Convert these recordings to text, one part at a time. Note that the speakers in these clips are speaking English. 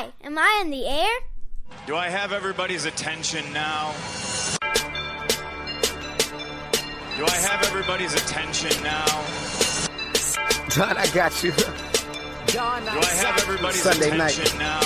Hi, am I in the air? Do I have everybody's attention now? Do I have everybody's attention now? Don, I got you. Don, do I have everybody's Sunday attention night. now?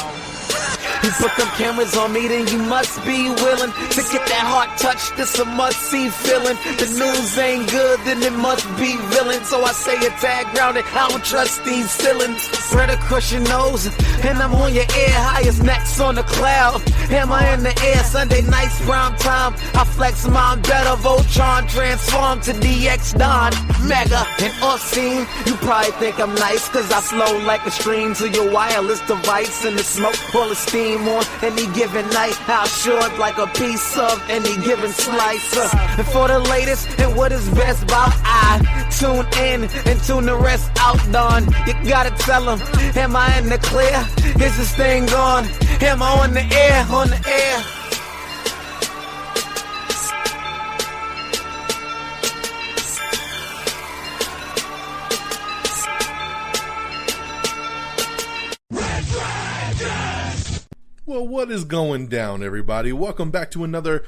You put them cameras on me, then you must be willing to get that heart touch. This a must-see feeling. The news ain't good, then it must be villain. So I say a tag grounded, I don't trust these ceilings. Spread across your nose, and I'm on your ear. Highest necks on the cloud. Hammer in the air, Sunday nights, prime time. I flex mine better, Voltron transform to DX Don. Mega and obscene. You probably think I'm nice, cause I flow like a stream to your wireless device. And the smoke full of steam on any given night. I'll short like a piece of any given slice. And for the latest and what is best about, I tune in and tune the rest out, Don. You gotta tell them, am I in the clear? Is this thing on? Am I on the air? On the air? Well, what is going down, everybody? Welcome back to another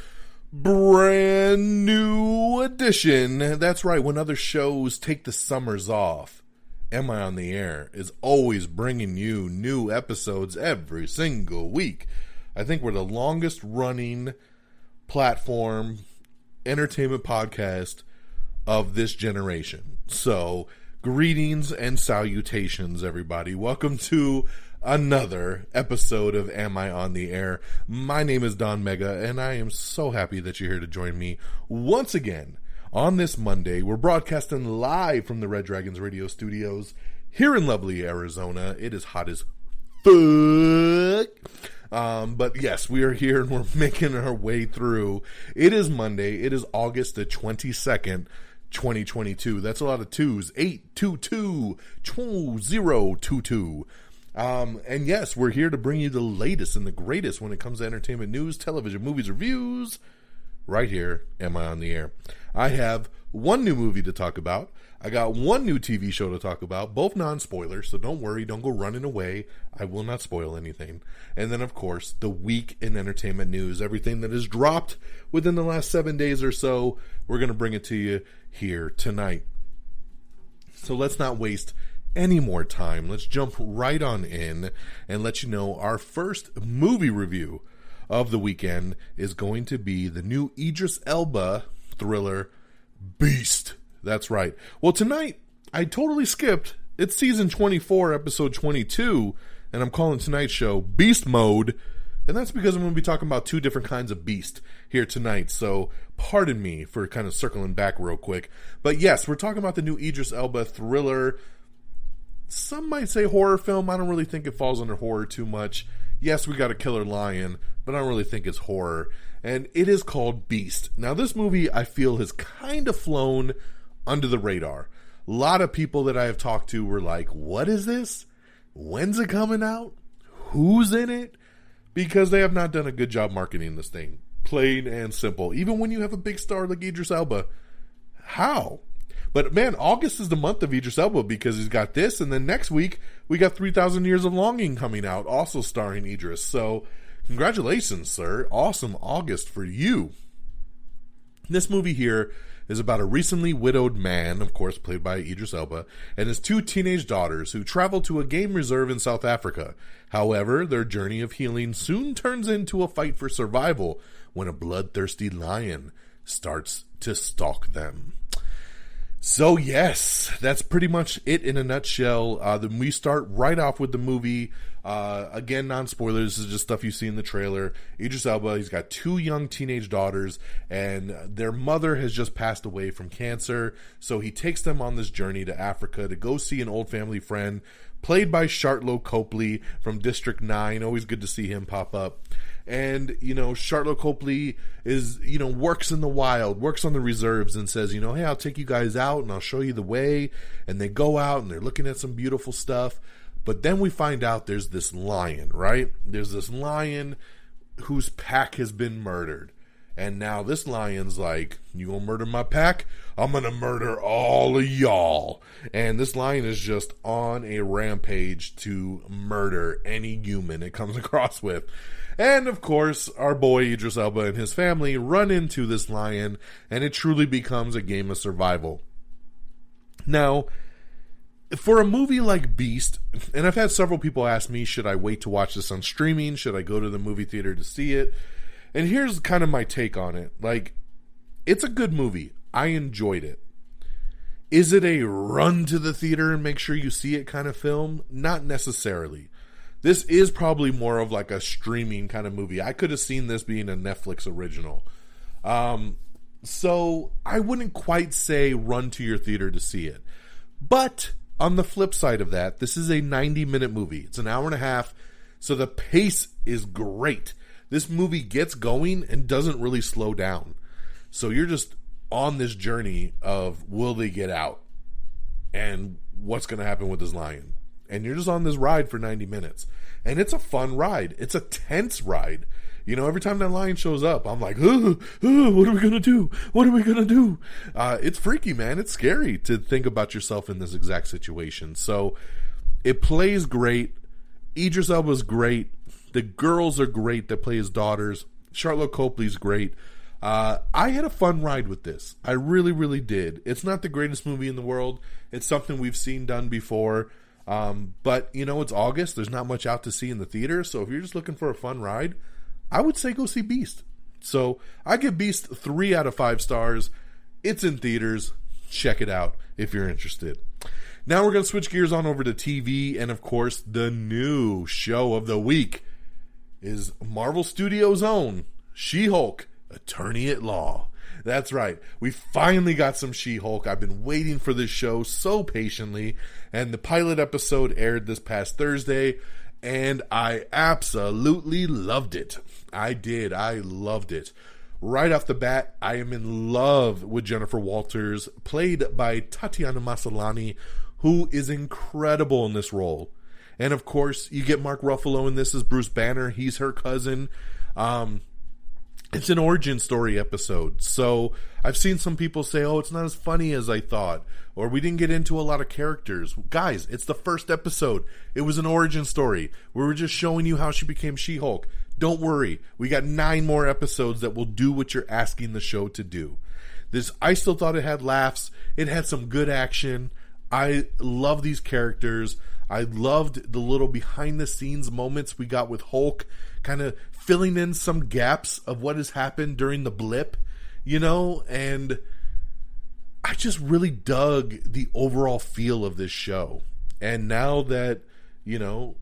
brand new edition. That's right, when other shows take the summers off, Am I on the Air is always bringing you new episodes every single week. I think we're the longest running platform entertainment podcast of this generation. So, greetings and salutations, everybody. Welcome to another episode of Am I on the Air? My name is Don Mega, and I am so happy that you're here to join me once again on this Monday. We're broadcasting live from the Red Dragons radio studios here in lovely Arizona. It is hot as fuck. But yes, we are here and we're making our way through. It is Monday. It is August the 22nd. 2022. That's a lot of twos. 822-2022. And yes, we're here to bring you the latest and the greatest when it comes to entertainment news, television, movies, reviews, right here, Am I on the Air? I have one new movie to talk about. I got one new TV show to talk about, both non-spoilers, so don't worry, don't go running away. I will not spoil anything. And then, of course, the week in entertainment news, everything that has dropped within the last 7 days or so, we're going to bring it to you here tonight. So let's not waste any more time. Let's jump right on in and let you know our first movie review of the weekend is going to be the new Idris Elba thriller, Beast. That's right. Well, tonight, I totally skipped. It's season 24, episode 22, and I'm calling tonight's show Beast Mode, and that's because I'm going to be talking about two different kinds of beast here tonight, so pardon me for kind of circling back real quick. But yes, we're talking about the new Idris Elba thriller. Some might say horror film. I don't really think it falls under horror too much. Yes, we got a killer lion, but I don't really think it's horror. And it is called Beast. Now, this movie, I feel, has kind of flown under the radar. A lot of people that I have talked to were like, what is this? When's it coming out? Who's in it? Because they have not done a good job marketing this thing. Plain and simple. Even when you have a big star like Idris Elba. How? But man, August is the month of Idris Elba because he's got this, and then next week we got 3,000 Years of Longing coming out, also starring Idris. So congratulations, sir. Awesome August for you. This movie here is about a recently widowed man, of course played by Idris Elba, and his two teenage daughters who travel to a game reserve in South Africa. However, their journey of healing soon turns into a fight for survival when a bloodthirsty lion starts to stalk them. So yes, that's pretty much it in a nutshell. Then we start right off with the movie. Again, non-spoilers, this is just stuff you see in the trailer. Idris Elba, he's got two young teenage daughters, and their mother has just passed away from cancer. So he takes them on this journey to Africa to go see an old family friend, played by Shartlo Copley from District 9. Always good to see him pop up. And, you know, Shartlo Copley is, you know, works in the wild, works on the reserves and says, you know, hey, I'll take you guys out and I'll show you the way. And they go out and they're looking at some beautiful stuff. But then we find out there's this lion, right? There's this lion whose pack has been murdered. And now this lion's like, you gonna murder my pack? I'm gonna murder all of y'all. And this lion is just on a rampage to murder any human it comes across with. And of course, our boy Idris Elba and his family run into this lion, and it truly becomes a game of survival. Now, for a movie like Beast, and I've had several people ask me, should I wait to watch this on streaming? Should I go to the movie theater to see it? And here's kind of my take on it. Like, it's a good movie. I enjoyed it. Is it a run to the theater and make sure you see it kind of film? Not necessarily. This is probably more of like a streaming kind of movie. I could have seen this being a Netflix original. So I wouldn't quite say run to your theater to see it. But on the flip side of that, this is a 90-minute movie. It's an hour and a half, so the pace is great. This movie gets going and doesn't really slow down. So you're just on this journey of, will they get out? And what's going to happen with this lion? And you're just on this ride for 90 minutes. And it's a fun ride. It's a tense ride. You know, every time that lion shows up, I'm like, what are we going to do? What are we going to do? It's freaky, man. It's scary to think about yourself in this exact situation. So it plays great. Idris Elba's great. The girls are great that play his daughters. Charlotte Copley's great. I had a fun ride with this. I really, really did. It's not the greatest movie in the world. It's something we've seen done before. But, you know, it's August. There's not much out to see in the theater. So if you're just looking for a fun ride, I would say go see Beast. So I give Beast 3 out of 5 stars. It's in theaters. Check it out if you're interested. Now we're going to switch gears on over to TV. And, of course, the new show of the week is Marvel Studios' own She-Hulk, Attorney at Law. That's right. We finally got some She-Hulk. I've been waiting for this show so patiently. And the pilot episode aired this past Thursday. And I absolutely loved it. I did. I loved it. Right off the bat, I am in love with Jennifer Walters, played by Tatiana Maslany, who is incredible in this role. And of course, you get Mark Ruffalo in this as Bruce Banner. He's her cousin. It's an origin story episode. So I've seen some people say, oh, it's not as funny as I thought. Or we didn't get into a lot of characters. Guys, it's the first episode. It was an origin story. We were just showing you how she became She-Hulk. Don't worry. We got 9 more episodes that will do what you're asking the show to do. I still thought it had laughs. It had some good action. I love these characters. I loved the little behind-the-scenes moments we got with Hulk, kind of filling in some gaps of what has happened during the blip, you know? And I just really dug the overall feel of this show. And now that, you know,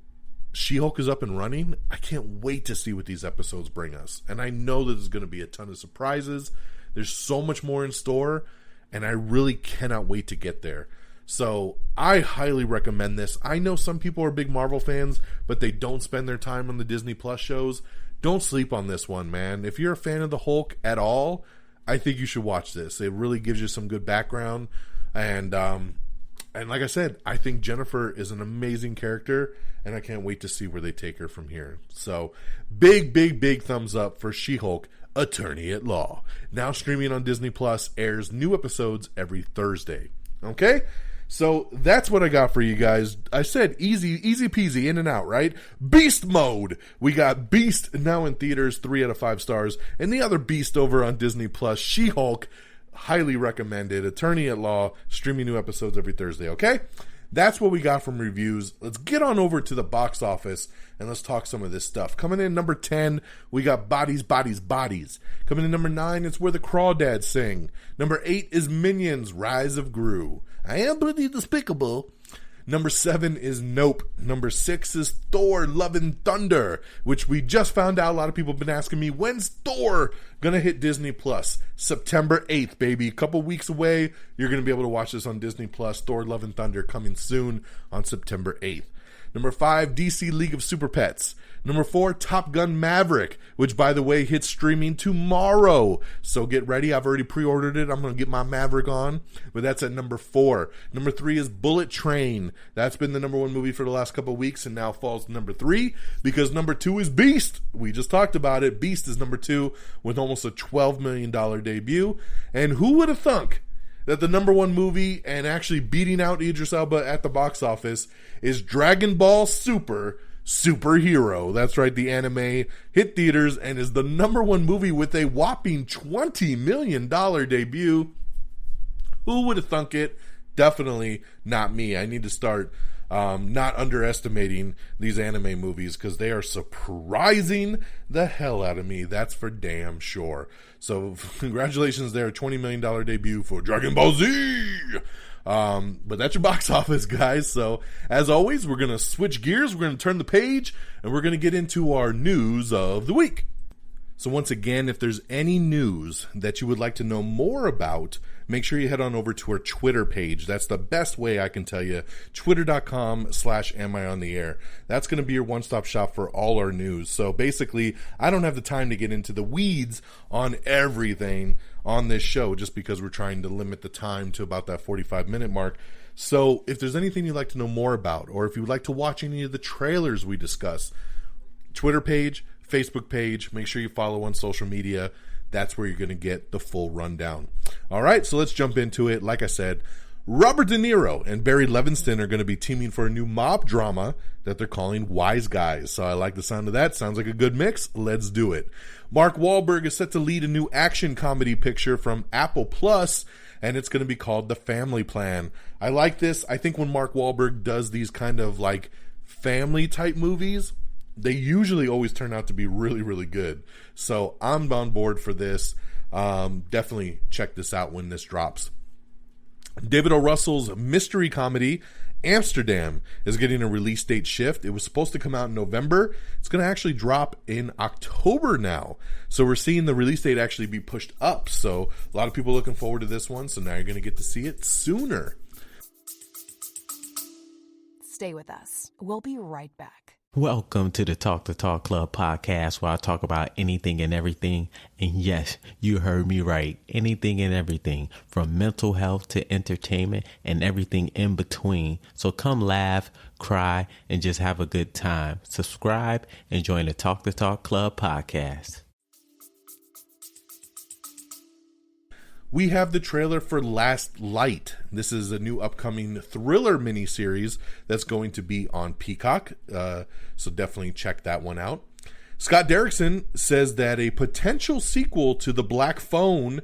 She-Hulk is up and running, I can't wait to see what these episodes bring us. And I know that there's going to be a ton of surprises. There's so much more in store, and I really cannot wait to get there. So I highly recommend this. I know some people are big Marvel fans, but they don't spend their time on the Disney Plus shows. Don't sleep on this one, man. If you're a fan of the Hulk at all, I think you should watch this. It really gives you some good background. And like I said, I think Jennifer is an amazing character, and I can't wait to see where they take her from here. So big, big, big thumbs up for She-Hulk, Attorney at Law. Now streaming on Disney Plus, airs new episodes every Thursday. Okay? So that's what I got for you guys. I said easy peasy, in and out, right? Beast Mode. We got Beast now in theaters, 3 out of 5 stars. And the other Beast over on Disney Plus, She-Hulk, highly recommended. Attorney at Law, streaming new episodes every Thursday, okay? That's what we got from reviews. Let's get on over to the box office and let's talk some of this stuff. Coming in number 10, we got Bodies, Bodies, Bodies. Coming in number 9, it's Where the Crawdads Sing. Number 8 is Minions, Rise of Gru. I am pretty despicable. Number 7 is Nope. Number 6 is Thor, Love and Thunder, which we just found out. A lot of people have been asking me, when's Thor gonna hit Disney Plus? September 8th, baby. A couple weeks away. You're gonna be able to watch this on Disney Plus. Thor, Love and Thunder coming soon on September 8th. Number 5, DC League of Super Pets. Number 4, Top Gun Maverick, which, by the way, hits streaming tomorrow. So get ready. I've already pre-ordered it. I'm going to get my Maverick on. But that's at number 4. Number 3 is Bullet Train. That's been the number 1 movie for the last couple of weeks and now falls to number 3 because number 2 is Beast. We just talked about it. Beast is number 2 with almost a $12 million debut. And who would have thunk that the number 1 movie and actually beating out Idris Elba at the box office is Dragon Ball Super Superhero. That's right, the anime hit theaters and is the number 1 movie with a whopping $20 million debut. Who would have thunk it? Definitely not me. I need to start not underestimating these anime movies because they are surprising the hell out of me. That's for damn sure. So congratulations there, $20 million debut for Dragon Ball Z. But that's your box office, guys. So as always, we're going to switch gears. We're going to turn the page and we're going to get into our news of the week. So once again, if there's any news that you would like to know more about, make sure you head on over to our Twitter page. That's the best way I can tell you. Twitter.com/amiontheair. That's going to be your one-stop shop for all our news. So basically, I don't have the time to get into the weeds on everything on this show just because we're trying to limit the time to about that 45-minute mark. So if there's anything you'd like to know more about, or if you would like to watch any of the trailers we discuss, Twitter page, Facebook page, make sure you follow on social media. That's where you're going to get the full rundown. All right, so let's jump into it. Like I said, Robert De Niro and Barry Levinson are going to be teaming for a new mob drama that they're calling Wise Guys. So I like the sound of that. Sounds like a good mix. Let's do it. Mark Wahlberg is set to lead a new action comedy picture from Apple Plus, and it's going to be called The Family Plan. I like this. I think when Mark Wahlberg does these kind of like family type movies, they usually always turn out to be really, really good. So I'm on board for this. Definitely check this out when this drops. David O. Russell's mystery comedy, Amsterdam, is getting a release date shift. It was supposed to come out in November. It's going to actually drop in October now. So we're seeing the release date actually be pushed up. So a lot of people are looking forward to this one. So now you're going to get to see it sooner. Stay with us. We'll be right back. Welcome to the Talk the Talk Club podcast, where I talk about anything and everything. And yes, you heard me right. Anything and everything, from mental health to entertainment and everything in between. So come laugh, cry, and just have a good time. Subscribe and join the Talk the Talk Club podcast. We have the trailer for Last Light. This is a new upcoming thriller miniseries that's going to be on Peacock. So definitely check that one out. Scott Derrickson says that a potential sequel to The Black Phone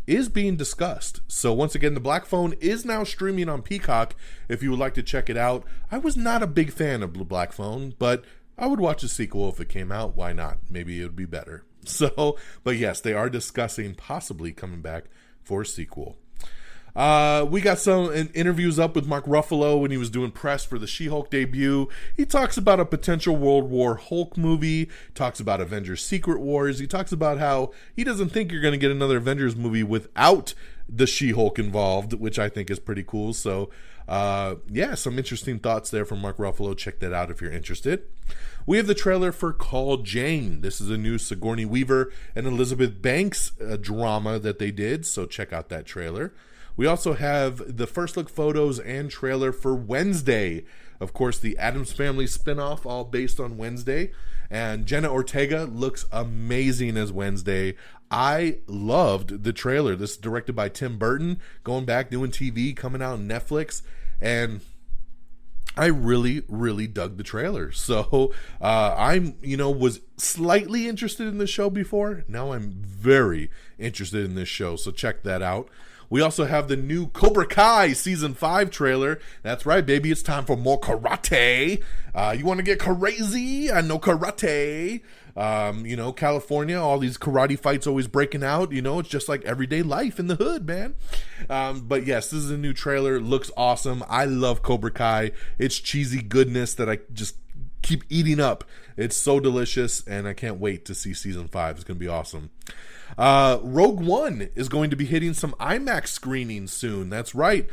is being discussed. So once again, The Black Phone is now streaming on Peacock if you would like to check it out. I was not a big fan of The Black Phone, but I would watch a sequel if it came out. Why not? Maybe it would be better. So, but yes, they are discussing possibly coming back for a sequel. We got some interviews up with Mark Ruffalo when he was doing press for the She-Hulk debut. He talks about a potential World War Hulk movie, talks about Avengers Secret Wars. He talks about how he doesn't think you're going to get another Avengers movie without the She-Hulk involved, which I think is pretty cool. So, some interesting thoughts there from Mark Ruffalo. Check that out if you're interested. We have the trailer for Call Jane. This is a new Sigourney Weaver and Elizabeth Banks drama that they did, so check out that trailer. We also have the first look photos and trailer for Wednesday. Of course, the Addams Family spinoff, all based on Wednesday. And Jenna Ortega looks amazing as Wednesday. I loved the trailer. This is directed by Tim Burton, going back, doing TV, coming out on Netflix. And I really, really dug the trailer. So was slightly interested in this show before. Now I'm very interested in this show. So check that out. We also have the new Cobra Kai Season 5 trailer. That's right, baby. It's time for more karate. You want to get crazy? I know karate. California, all these karate fights always breaking out. It's just like everyday life in the hood, man. But yes, this is a new trailer. It looks awesome. I love Cobra Kai. It's cheesy goodness that I just keep eating up It's so delicious, and I can't wait to see season 5. It's going to be awesome. Rogue One is going to be hitting some IMAX screenings soon. That's right.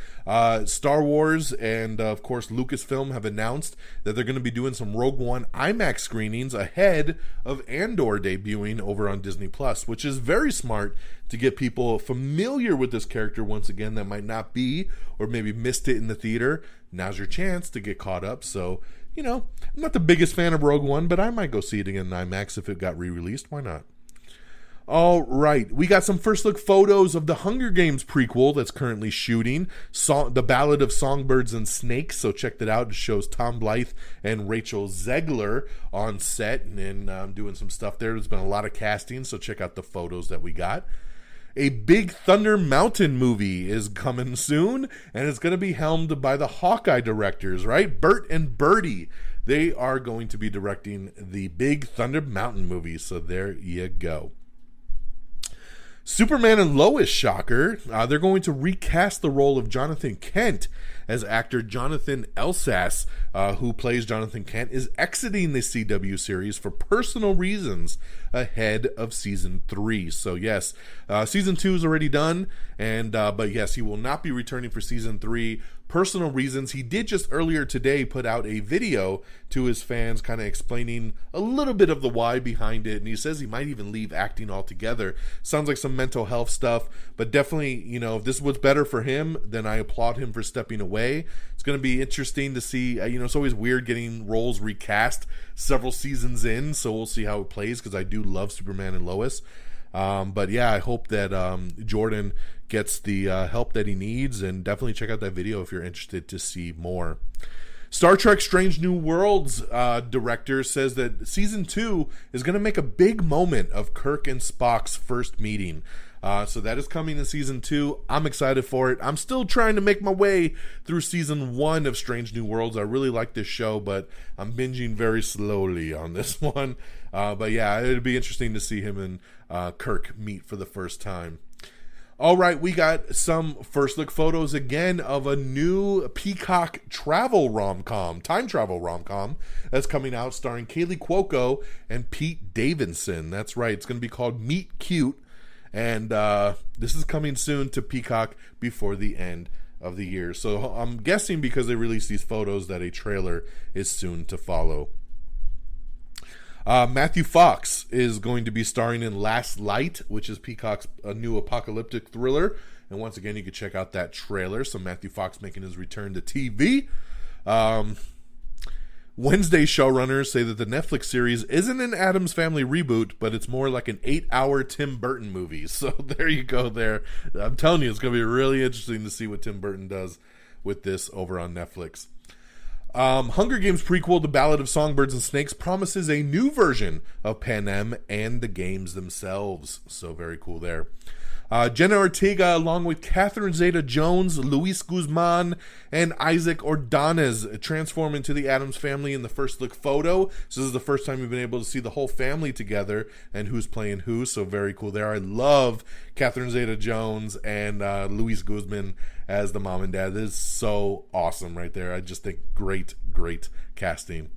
Star Wars and, of course, Lucasfilm have announced that they're going to be doing some Rogue One IMAX screenings ahead of Andor debuting over on Disney+, which is very smart to get people familiar with this character once again that might not be, or maybe missed it in the theater. Now's your chance to get caught up. So, I'm not the biggest fan of Rogue One, but I might go see it again in IMAX if it got re-released. Why not? All right, we got some first look photos of the Hunger Games prequel that's currently shooting, The Ballad of Songbirds and Snakes, so check that out. It shows Tom Blythe and Rachel Zegler on set and doing some stuff there. There's been a lot of casting, so check out the photos that we got. A Big Thunder Mountain movie is coming soon, and it's going to be helmed by the Hawkeye directors, right? Bert and Birdie. They are going to be directing the Big Thunder Mountain movie, so there you go. Superman and Lois, shocker. They're going to recast the role of Jonathan Kent, as actor Jonathan Elsass, who plays Jonathan Kent, is exiting the CW series for personal reasons ahead of season 3. So yes, season 2 is already done, but yes, he will not be returning for season 3. Personal reasons. He did just earlier today put out a video to his fans kind of explaining a little bit of the why behind it, and he says he might even leave acting altogether. Sounds like some mental health stuff, but definitely, if this was better for him, then I applaud him for stepping away. It's going to be interesting to see. It's always weird getting roles recast several seasons in, so we'll see how it plays, because I do love Superman and Lois. But yeah, I hope that Jordan gets the help that he needs, and definitely check out that video if you're interested to see more. Star Trek Strange New Worlds director says that season 2 is going to make a big moment of Kirk and Spock's first meeting. So that is coming in season 2. I'm excited for it. I'm still trying to make my way through season 1 of Strange New Worlds. I really like this show, but I'm binging very slowly on this one. But yeah, it'd be interesting to see him and Kirk meet for the first time. All right, we got some first look photos again of a new Peacock travel rom-com, time travel rom-com that's coming out, starring Kaylee Cuoco and Pete Davidson. That's right, it's going to be called Meet Cute, and this is coming soon to Peacock before the end of the year. So I'm guessing because they released these photos that a trailer is soon to follow. Matthew Fox is going to be starring in Last Light, which is Peacock's new apocalyptic thriller. And once again, you can check out that trailer. So Matthew Fox making his return to TV. Wednesday showrunners say that the Netflix series isn't an Addams Family reboot, but it's more like an 8-hour Tim Burton movie. So there you go there. I'm telling you, it's going to be really interesting to see what Tim Burton does with this over on Netflix. Hunger Games prequel, The Ballad of Songbirds and Snakes, promises a new version of Panem and the games themselves. So very cool there. Jenna Ortega, along with Catherine Zeta-Jones, Luis Guzman, and Isaac Ordonez, transform into the Addams Family in the first look photo. So this is the first time we've been able to see the whole family together and who's playing who. So very cool there. I love Catherine Zeta-Jones and Luis Guzman as the mom and dad. This is so awesome right there. I just think great casting.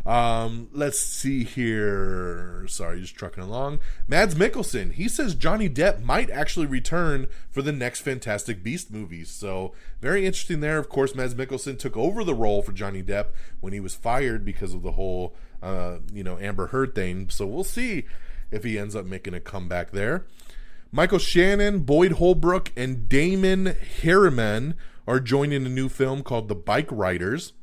Let's see here. Sorry, just trucking along. Mads Mikkelsen, he says Johnny Depp might actually return for the next Fantastic Beast movie. So very interesting there. Of course, Mads Mikkelsen took over the role for Johnny Depp when he was fired because of the whole, Amber Heard thing. So we'll see if he ends up making a comeback there. Michael Shannon, Boyd Holbrook, and Damon Herriman are joining a new film called The Bike Riders.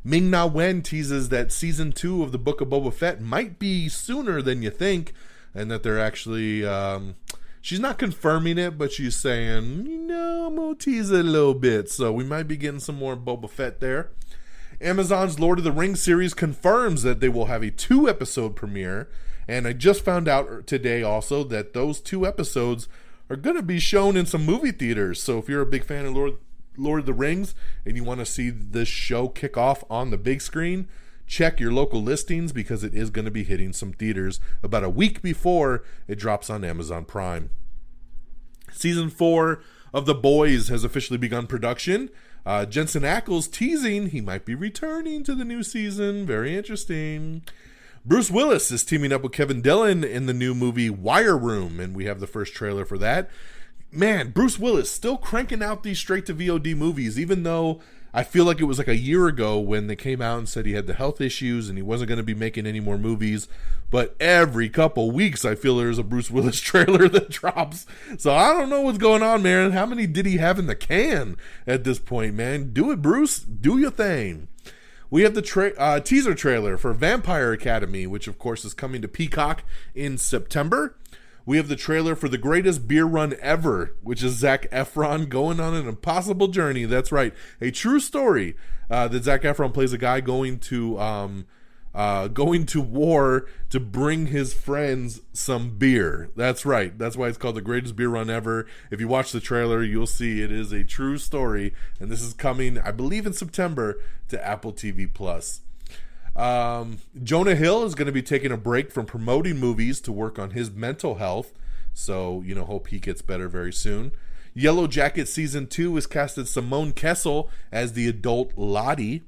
Ming-Na Wen teases that season 2 of the Book of Boba Fett might be sooner than you think, and that they're actually, she's not confirming it, but she's saying, I'm going to tease it a little bit, so we might be getting some more Boba Fett there. Amazon's Lord of the Rings series confirms that they will have a 2-episode premiere, and I just found out today also that those 2 episodes are going to be shown in some movie theaters, so if you're a big fan of Lord of the Rings and you want to see this show kick off on the big screen, check your local listings because it is going to be hitting some theaters about a week before it drops on Amazon Prime. Season 4 of The Boys has officially begun production. Jensen Ackles teasing he might be returning to the new season. Very interesting. Bruce Willis is teaming up with Kevin Dillon in the new movie Wire Room, and we have the first trailer for that. Man, Bruce Willis still cranking out these straight-to-VOD movies, even though I feel like it was like a year ago when they came out and said he had the health issues and he wasn't going to be making any more movies. But every couple weeks, I feel there's a Bruce Willis trailer that drops. So I don't know what's going on, man. How many did he have in the can at this point, man? Do it, Bruce. Do your thing. We have the teaser trailer for Vampire Academy, which, of course, is coming to Peacock in September. We have the trailer for The Greatest Beer Run Ever, which is Zac Efron going on an impossible journey. That's right. A true story that Zac Efron plays a guy going to war to bring his friends some beer. That's right. That's why it's called The Greatest Beer Run Ever. If you watch the trailer, you'll see it is a true story. And this is coming, I believe, in September to Apple TV+. Jonah Hill is going to be taking a break from promoting movies to work on his mental health. So, hope he gets better very soon. Yellow Jacket Season 2 has casted Simone Kessel as the adult Lottie.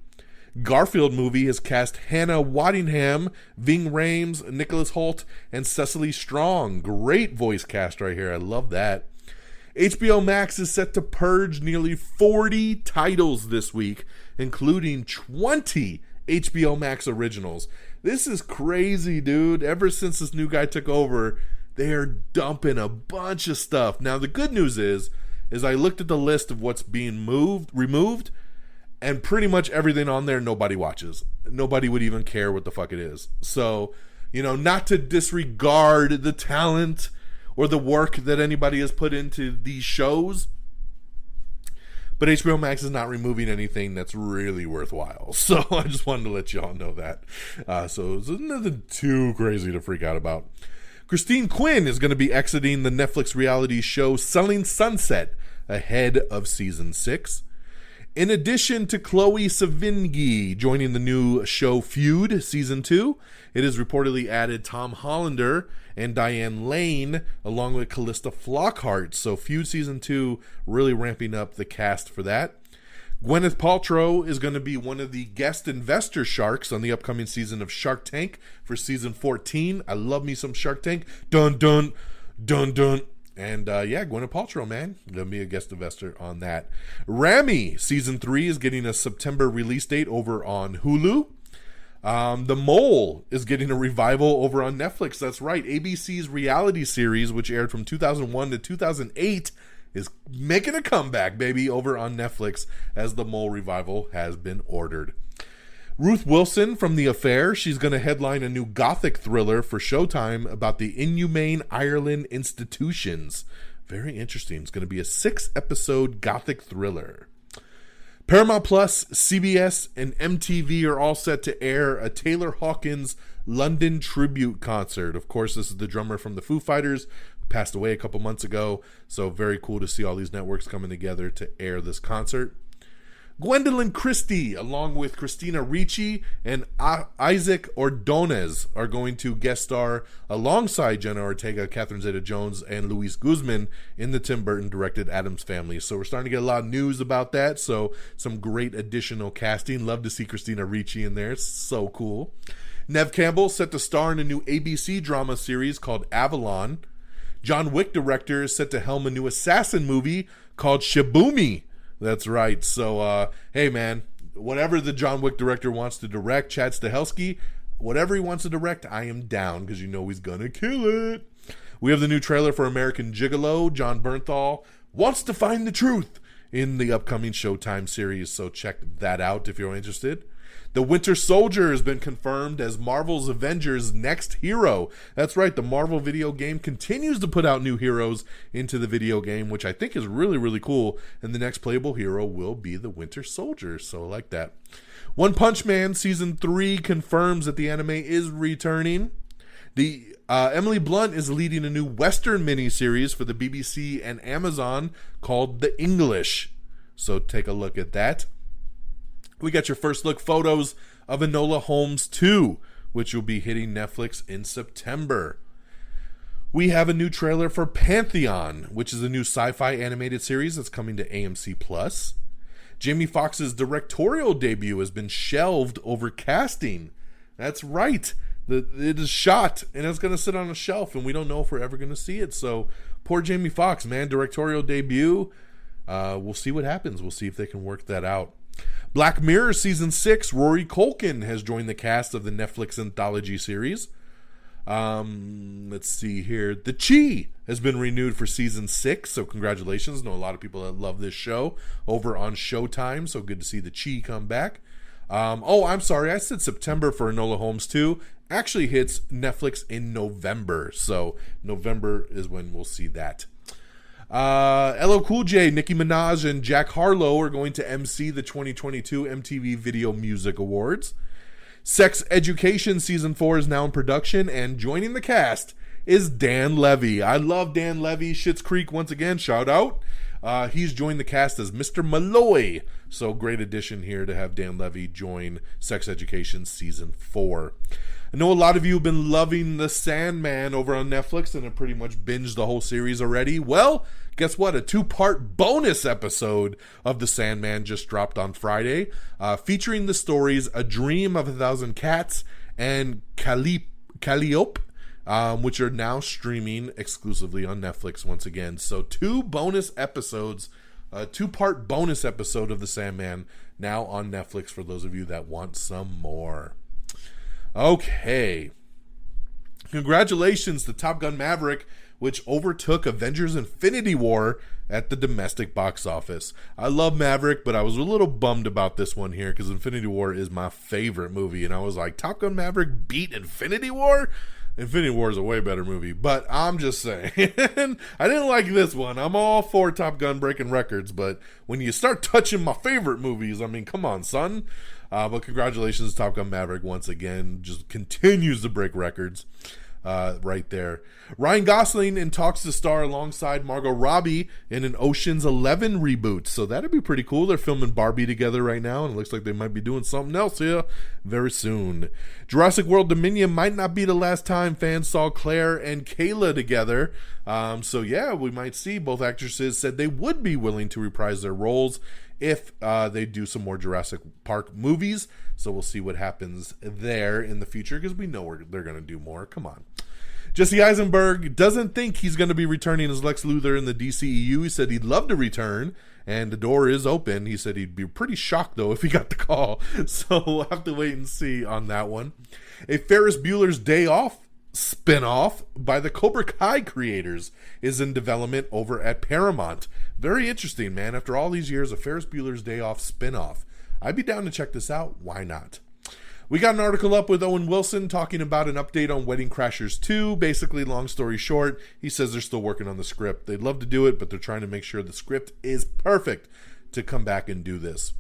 Garfield movie has cast Hannah Waddingham, Ving Rhames, Nicholas Hoult, and Cecily Strong. Great voice cast right here. I love that. HBO Max is set to purge nearly 40 titles this week, including 20 HBO Max originals. This is crazy, dude. Ever since this new guy took over, they are dumping a bunch of stuff. Now, the good news is I looked at the list of what's being removed, and pretty much everything on there nobody watches. Nobody would even care what the fuck it is. So, not to disregard the talent or the work that anybody has put into these shows, but HBO Max is not removing anything that's really worthwhile. So I just wanted to let you all know that. So it's nothing too crazy to freak out about. Christine Quinn is going to be exiting the Netflix reality show Selling Sunset ahead of season 6. In addition to Chloe Sevigny joining the new show Feud season 2, it has reportedly added Tom Hollander and Diane Lane along with Callista Flockhart. So Feud season 2 really ramping up the cast for that. Gwyneth Paltrow is going to be one of the guest investor sharks on the upcoming season of Shark Tank for season 14. I love me some Shark Tank. Dun dun dun dun. And Gwyneth Paltrow, man, gonna be a guest investor on that. Rami season 3 is getting a September release date over on Hulu. The Mole is getting a revival over on Netflix. That's right. ABC's reality series, which aired from 2001 to 2008, is making a comeback, baby, over on Netflix as The Mole revival has been ordered. Ruth Wilson from The Affair, she's going to headline a new gothic thriller for Showtime about the inhumane Ireland institutions. Very interesting. It's going to be a 6-episode gothic thriller. Paramount Plus, CBS, and MTV are all set to air a Taylor Hawkins London tribute concert. Of course, this is the drummer from the Foo Fighters, who passed away a couple months ago. So very cool to see all these networks coming together to air this concert. Gwendolyn Christie, along with Christina Ricci and Isaac Ordonez, are going to guest star alongside Jenna Ortega, Catherine Zeta-Jones, and Luis Guzman in the Tim Burton-directed Addams Family. So we're starting to get a lot of news about that. So some great additional casting. Love to see Christina Ricci in there. It's so cool. Neve Campbell set to star in a new ABC drama series called Avalon. John Wick director is set to helm a new assassin movie called Shibumi. That's right. So, hey, man, whatever the John Wick director wants to direct, Chad Stahelski, whatever he wants to direct, I am down because he's going to kill it. We have the new trailer for American Gigolo. John Bernthal wants to find the truth in the upcoming Showtime series, so check that out if you're interested. The Winter Soldier has been confirmed as Marvel's Avengers' next hero. That's right, the Marvel video game continues to put out new heroes into the video game, which I think is really, really cool. And the next playable hero will be the Winter Soldier, so I like that. One Punch Man Season 3 confirms that the anime is returning. The Emily Blunt is leading a new Western miniseries for the BBC and Amazon called The English. So take a look at that. We got your first look photos of Enola Holmes 2, which will be hitting Netflix in September. We have a new trailer for Pantheon, which is a new sci-fi animated series that's coming to AMC+. Jamie Foxx's directorial debut has been shelved over casting. That's right. It is shot, and it's going to sit on a shelf, and we don't know if we're ever going to see it. So poor Jamie Foxx, man, directorial debut. We'll see what happens. We'll see if they can work that out. Black Mirror Season 6, Rory Culkin has joined the cast of the Netflix anthology series. Let's see here. The Chi has been renewed for Season 6, so congratulations. I know a lot of people that love this show over on Showtime, so good to see The Chi come back. I'm sorry, I said September for Enola Holmes 2. Actually hits Netflix in November, so November is when we'll see that. LL Cool J, Nicki Minaj, and Jack Harlow are going to MC the 2022 MTV Video Music Awards. Sex Education Season 4 is now in production, and joining the cast is Dan Levy. I love Dan Levy. Schitt's Creek, once again, shout out. He's joined the cast as Mr. Malloy. So great addition here to have Dan Levy join Sex Education Season 4. I know a lot of you have been loving The Sandman over on Netflix and have pretty much binged the whole series already. Well, guess what? A 2-part bonus episode of The Sandman just dropped on Friday, featuring the stories A Dream of a Thousand Cats and Calliope, which are now streaming exclusively on Netflix once again. So 2 bonus episodes, a 2-part bonus episode of The Sandman now on Netflix for those of you that want some more. Okay. Congratulations to Top Gun Maverick, which overtook Avengers Infinity War at the domestic box office. I love Maverick, but I was a little bummed about this one here because Infinity War is my favorite movie. And I was like, Top Gun Maverick beat Infinity War? Infinity War is a way better movie, but I'm just saying. I didn't like this one. I'm all for Top Gun breaking records, but when you start touching my favorite movies, I mean, come on, son. But congratulations, Top Gun Maverick, once again. Just continues to break records right there. Ryan Gosling in talks to star alongside Margot Robbie in an Ocean's 11 reboot. So that'd be pretty cool. They're filming Barbie together right now, and it looks like they might be doing something else here very soon. Jurassic World Dominion might not be the last time fans saw Claire and Kayla together. So yeah, we might see. Both actresses said they would be willing to reprise their roles if they do some more Jurassic Park movies. So we'll see what happens there in the future because we know they're going to do more. Come on. Jesse Eisenberg doesn't think he's going to be returning as Lex Luthor in the DCEU. He said he'd love to return, and the door is open. He said he'd be pretty shocked, though, if he got the call. So we'll have to wait and see on that one. A Ferris Bueller's Day Off spinoff by the Cobra Kai creators is in development over at Paramount. Very interesting, man. After all these years, a Ferris Bueller's Day Off spinoff. I'd be down to check this out. Why not? We got an article up with Owen Wilson talking about an update on Wedding Crashers 2. Basically, long story short, he says they're still working on the script. They'd love to do it, but they're trying to make sure the script is perfect to come back and do this.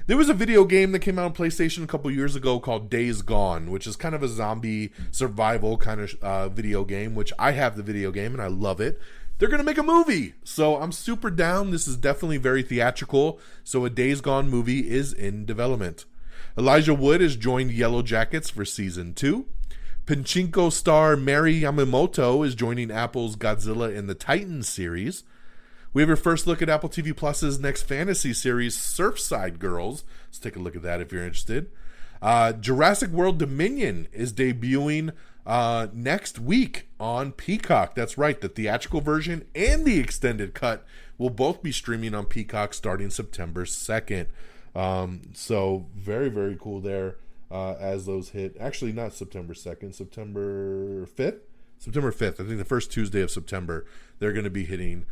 There was a video game that came out on PlayStation a couple years ago called Days Gone, which is kind of a zombie survival kind of video game, which I have the video game and I love it. They're going to make a movie, so I'm super down. This is definitely very theatrical, so a Days Gone movie is in development. Elijah Wood has joined Yellow Jackets for Season 2. Pachinko star Mary Yamamoto is joining Apple's Godzilla and the Titans series. We have our first look at Apple TV Plus's next fantasy series, Surfside Girls. Let's take a look at that if you're interested. Jurassic World Dominion is debuting next week on Peacock. That's right, the theatrical version and the extended cut will both be streaming on Peacock starting September 2nd. So very, very cool there as those hit. Actually, not September 2nd, September 5th? September 5th. I think the first Tuesday of September, they're going to be hitting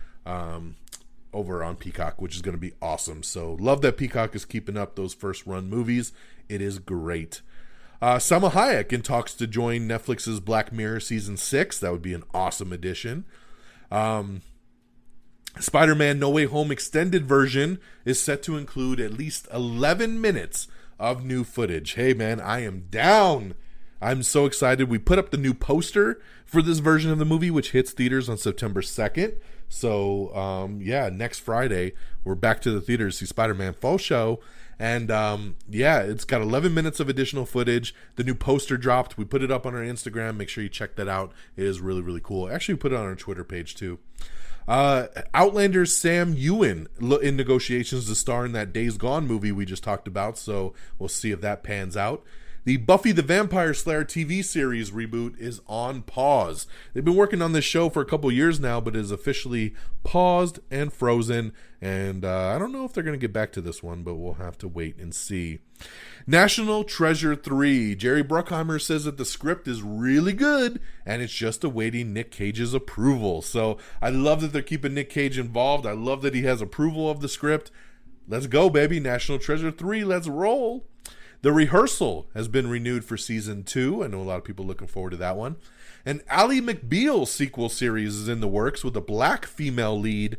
over on Peacock, which is going to be awesome. So love that Peacock is keeping up those first run movies. It is great. Salma Hayek in talks to join Netflix's Black Mirror Season 6. That would be an awesome addition. Spider-Man No Way Home extended version is set to include at least 11 minutes of new footage. Hey, man, I am down. I'm so excited. We put up the new poster for this version of the movie, which hits theaters on September 2nd. So, next Friday, we're back to the theaters to see Spider-Man Fall Show. And, it's got 11 minutes of additional footage. The new poster dropped. We put it up on our Instagram. Make sure you check that out. It is really, really cool. Actually, we put it on our Twitter page, too. Outlander's Sam Ewan in negotiations to star in that Days Gone movie we just talked about, so we'll see if that pans out. The Buffy the Vampire Slayer TV series reboot is on pause. They've been working on this show for a couple years now, but it is officially paused and frozen. And I don't know if they're going to get back to this one, but we'll have to wait and see. National Treasure 3. Jerry Bruckheimer says that the script is really good, and it's just awaiting Nick Cage's approval. So I love that they're keeping Nick Cage involved. I love that he has approval of the script. Let's go, baby. National Treasure 3. Let's roll. The Rehearsal has been renewed for season 2. I know a lot of people looking forward to that one. An Ally McBeal sequel series is in the works with a black female lead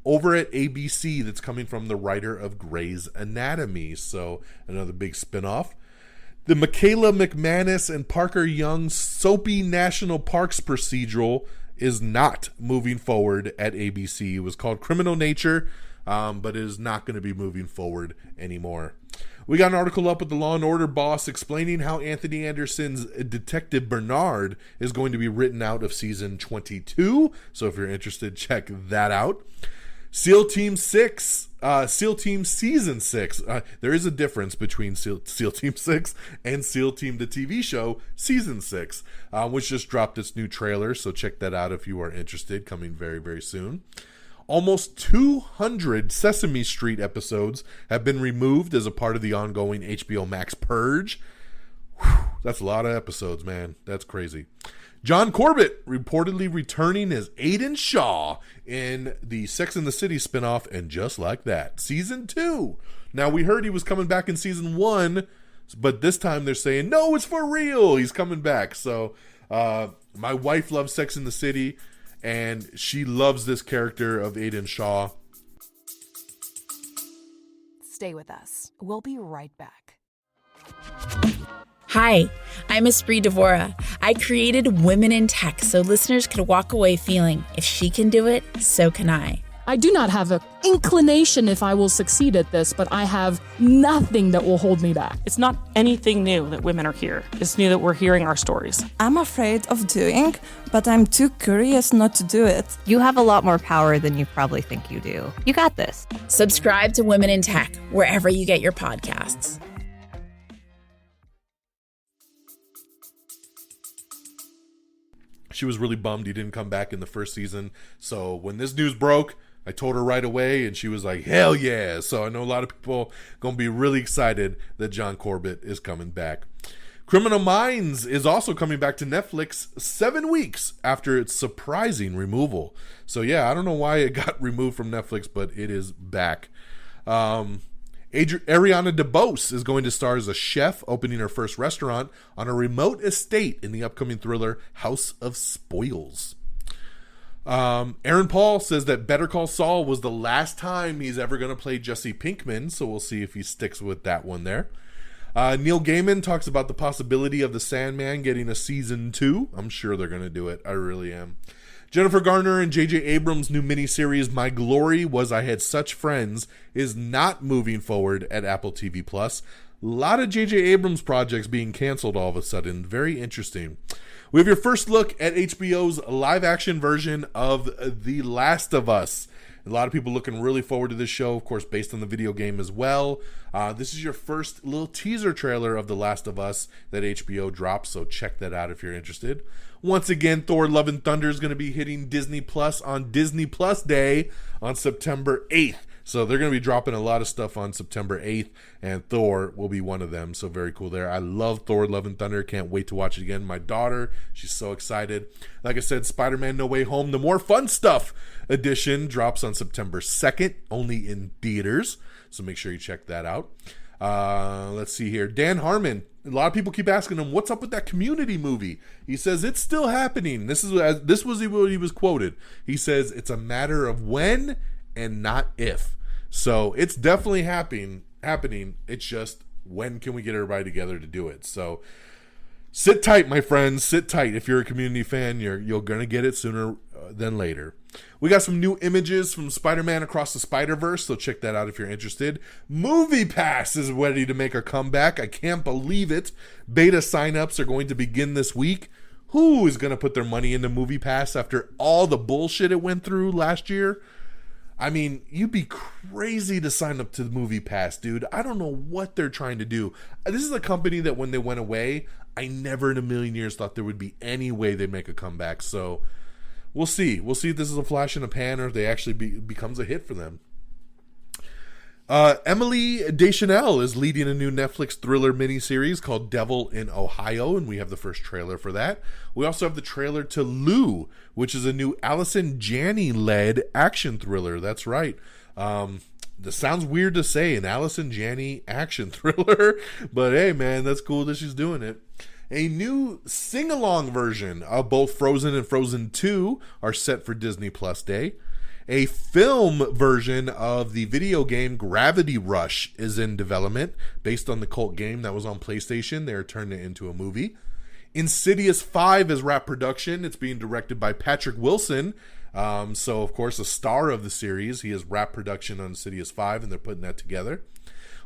over at ABC that's coming from the writer of Grey's Anatomy. So another big spinoff. The Michaela McManus and Parker Young soapy National Parks procedural is not moving forward at ABC. It was called Criminal Nature, but it is not going to be moving forward anymore. We got an article up with the Law and Order boss explaining how Anthony Anderson's Detective Bernard is going to be written out of season 22. So if you're interested, check that out. SEAL Team 6, SEAL Team Season 6. There is a difference between SEAL Team 6 and SEAL Team the TV show Season 6, which just dropped its new trailer. So check that out if you are interested, coming very, very soon. Almost 200 Sesame Street episodes have been removed as a part of the ongoing HBO Max Purge. Whew, that's a lot of episodes, man. That's crazy. John Corbett reportedly returning as Aiden Shaw in the Sex and the City spinoff, and Just Like That, season 2. Now, we heard he was coming back in season 1, but this time they're saying, no, it's for real. He's coming back. So, my wife loves Sex and the City, and she loves this character of Aiden Shaw. Stay with us. We'll be right back. Hi, I'm Espree Devora. I created Women in Tech so listeners could walk away feeling, if she can do it, so can I. I do not have an inclination if I will succeed at this, but I have nothing that will hold me back. It's not anything new that women are here. It's new that we're hearing our stories. I'm afraid of doing, but I'm too curious not to do it. You have a lot more power than you probably think you do. You got this. Subscribe to Women in Tech wherever you get your podcasts. She was really bummed he didn't come back in the first season. So when this news broke, I told her right away, and she was like, hell yeah. So I know a lot of people going to be really excited that John Corbett is coming back. Criminal Minds is also coming back to Netflix 7 weeks after its surprising removal. So yeah, I don't know why it got removed from Netflix, but it is back. Ariana DeBose is going to star as a chef opening her first restaurant on a remote estate in the upcoming thriller House of Spoils. Aaron Paul says that Better Call Saul was the last time he's ever going to play Jesse Pinkman, so we'll see if he sticks with that one there. Neil Gaiman talks about the possibility of The Sandman getting a season 2. I'm sure they're going to do it. I really am. Jennifer Garner and J.J. Abrams' new miniseries My Glory Was I Had Such Friends is not moving forward at Apple TV+. A lot of J.J. Abrams projects being canceled all of a sudden. Very interesting. We have your first look at HBO's live-action version of The Last of Us. A lot of people looking really forward to this show, of course, based on the video game as well. This is your first little teaser trailer of The Last of Us that HBO dropped, so check that out if you're interested. Once again, Thor Love and Thunder is going to be hitting Disney Plus on Disney Plus Day on September 8th. So they're going to be dropping a lot of stuff on September 8th, and Thor will be one of them. So very cool there. I love Thor Love and Thunder. Can't wait to watch it again. My daughter, she's so excited. Like I said, Spider-Man No Way Home, the More Fun Stuff edition drops on September 2nd, only in theaters. So make sure you check that out. Let's see here. Dan Harmon. A lot of people keep asking him, what's up with that Community movie? He says, it's still happening. This was what he was quoted. He says, it's a matter of when and not if. So it's definitely happening. It's just, when can we get everybody together to do it? So sit tight, my friends. Sit tight. If you're a Community fan, you're going to get it sooner than later. We got some new images from Spider-Man Across the Spider-Verse, so check that out if you're interested. MoviePass is ready to make a comeback. I can't believe it. Beta signups are going to begin this week. Who is going to put their money into MoviePass after all the bullshit it went through last year? I mean, you'd be crazy to sign up to the Movie Pass, dude. I don't know what they're trying to do. This is a company that when they went away, I never in a million years thought there would be any way they'd make a comeback. So we'll see. We'll see if this is a flash in a pan or if they actually becomes a hit for them. Emily Deschanel is leading a new Netflix thriller miniseries called Devil in Ohio, and we have the first trailer for that. We also have the trailer to Lou, which is a new Allison Janney-led action thriller. That's right. This sounds weird to say, an Allison Janney action thriller, but hey, man, that's cool that she's doing it. A new sing-along version of both Frozen and Frozen 2 are set for Disney Plus Day. A film version of the video game Gravity Rush is in development, based on the cult game that was on PlayStation. They're turning it into a movie. Insidious 5 is wrap production. It's being directed by Patrick Wilson. So, of course, a star of the series. He is wrap production on Insidious 5, and they're putting that together.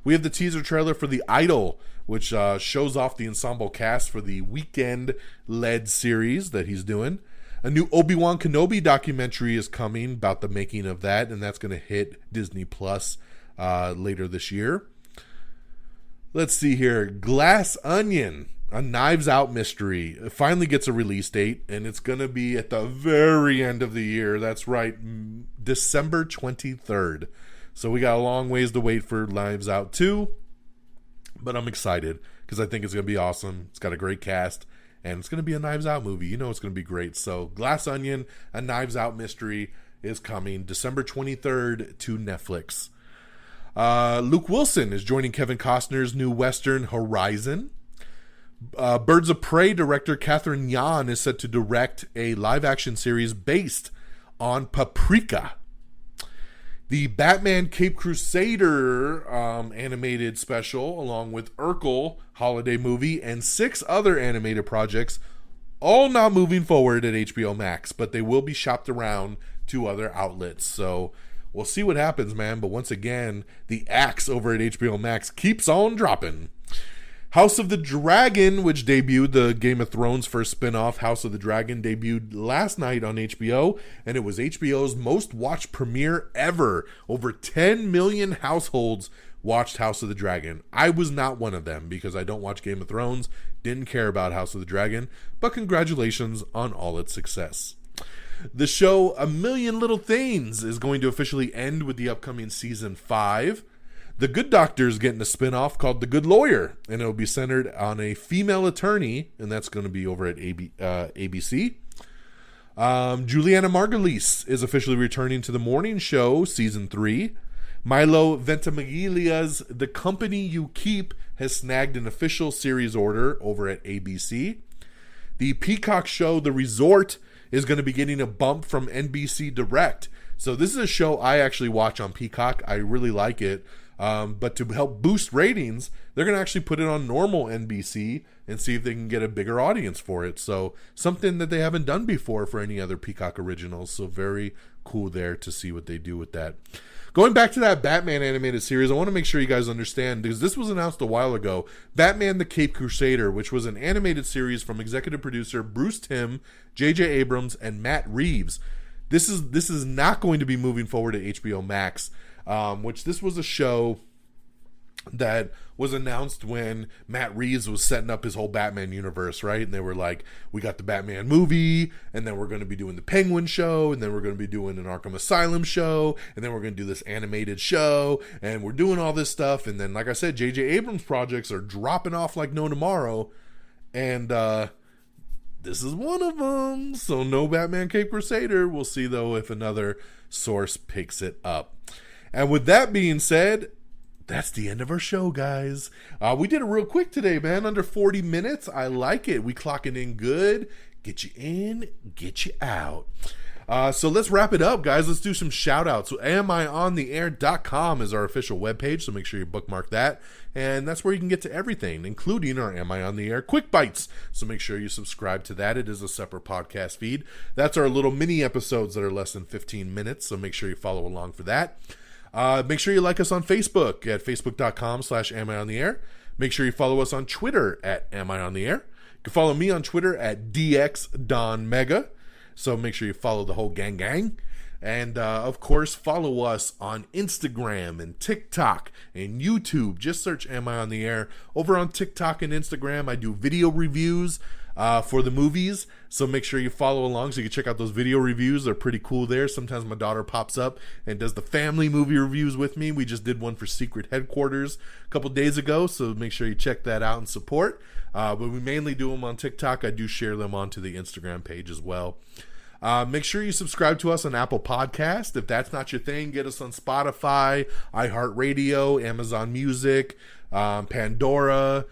We have the teaser trailer for The Idol, which shows off the ensemble cast for the Weekend-led series that he's doing. A new Obi-Wan Kenobi documentary is coming about the making of that, and that's going to hit Disney Plus later this year. Let's see here. Glass Onion, a Knives Out mystery, it finally gets a release date, and it's going to be at the very end of the year. That's right, December 23rd. So we got a long ways to wait for Knives Out 2, but I'm excited because I think it's going to be awesome. It's got a great cast. And it's going to be a Knives Out movie. You know it's going to be great. So Glass Onion, a Knives Out mystery, is coming December 23rd to Netflix. Luke Wilson is joining Kevin Costner's new Western Horizon. Birds of Prey director Catherine Yan is set to direct a live-action series based on Paprika. The Batman Cape Crusader animated special, along with Urkel holiday movie, and 6 other animated projects, all not moving forward at HBO Max, but they will be shopped around to other outlets. So we'll see what happens, man. But once again, the axe over at HBO Max keeps on dropping. House of the Dragon, which debuted, the Game of Thrones first spinoff, House of the Dragon, debuted last night on HBO, and it was HBO's most watched premiere ever. Over 10 million households watched House of the Dragon. I was not one of them because I don't watch Game of Thrones, didn't care about House of the Dragon, but congratulations on all its success. The show A Million Little Things is going to officially end with the upcoming season 5. The Good Doctor is getting a spinoff called The Good Lawyer, and it'll be centered on a female attorney, and that's going to be over at ABC. Juliana Margulies is officially returning to The Morning Show, Season 3. Milo Ventimiglia's The Company You Keep has snagged an official series order over at ABC. The Peacock show The Resort is going to be getting a bump from NBC Direct. So this is a show I actually watch on Peacock. I really like it. But to help boost ratings, they're going to actually put it on normal NBC and see if they can get a bigger audience for it. So something that they haven't done before for any other Peacock originals. So very cool there to see what they do with that. Going back to that Batman animated series, I want to make sure you guys understand, because this was announced a while ago, Batman the Cape Crusader, which was an animated series from executive producer Bruce Timm, J.J. Abrams, and Matt Reeves. This is not going to be moving forward to HBO Max. Which this was a show that was announced when Matt Reeves was setting up his whole Batman universe, right? And they were like, we got the Batman movie, and then we're going to be doing the Penguin show, and then we're going to be doing an Arkham Asylum show, and then we're going to do this animated show, and we're doing all this stuff. And then, like I said, J.J. Abrams projects are dropping off like no tomorrow, and this is one of them. So no Batman Cape Crusader. We'll see, though, if another source picks it up. And with that being said, that's the end of our show, guys. We did it real quick today, man. Under 40 minutes. I like it. We clocking in good. Get you in, get you out. So let's wrap it up, guys. Let's do some shout outs. So amiontheair.com is our official webpage, so make sure you bookmark that. And that's where you can get to everything, including our Am I on the Air Quick Bites. So make sure you subscribe to that. It is a separate podcast feed. That's our little mini episodes that are less than 15 minutes, so make sure you follow along for that. Make sure you like us on Facebook at facebook.com/amiontheair. Make sure you follow us on Twitter at amiontheair. You can follow me on Twitter at DXDonMega. So make sure you follow the whole gang. And, of course, follow us on Instagram and TikTok and YouTube. Just search Am I on the Air? Over on TikTok and Instagram, I do video reviews for the movies. So make sure you follow along so you can check out those video reviews. They're pretty cool there. Sometimes my daughter pops up and does the family movie reviews with me. We just did one for Secret Headquarters a couple days ago. So make sure you check that out and support. But we mainly do them on TikTok. I do share them onto the Instagram page as well. Make sure you subscribe to us on Apple Podcast. If that's not your thing, get us on Spotify, iHeartRadio, Amazon Music, Pandora,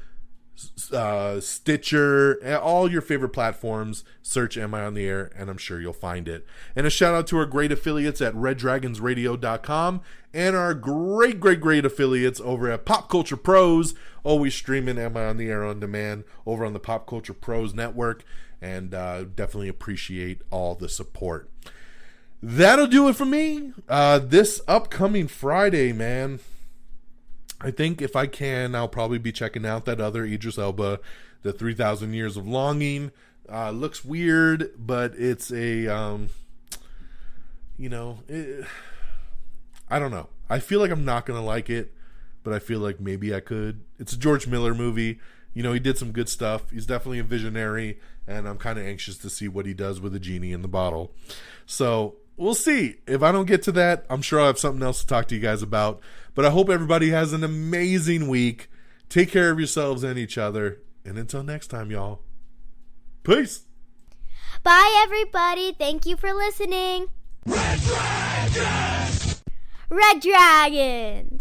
Stitcher, all your favorite platforms. Search Am I on the Air, and I'm sure you'll find it. And a shout out to our great affiliates at reddragonsradio.com and our great affiliates over at Pop Culture Pros, always streaming Am I on the Air on demand over on the Pop Culture Pros network. And definitely appreciate all the support. That'll do it for me. This upcoming Friday, man, I think if I can, I'll probably be checking out that other Idris Elba, the 3,000 Years of Longing. Looks weird, but it's a, I don't know. I feel like I'm not going to like it, but I feel like maybe I could. It's a George Miller movie. He did some good stuff. He's definitely a visionary, and I'm kind of anxious to see what he does with the genie in the bottle. So we'll see. If I don't get to that, I'm sure I'll have something else to talk to you guys about. But I hope everybody has an amazing week. Take care of yourselves and each other. And until next time, y'all. Peace. Bye, everybody. Thank you for listening. Red Dragon! Red Dragon!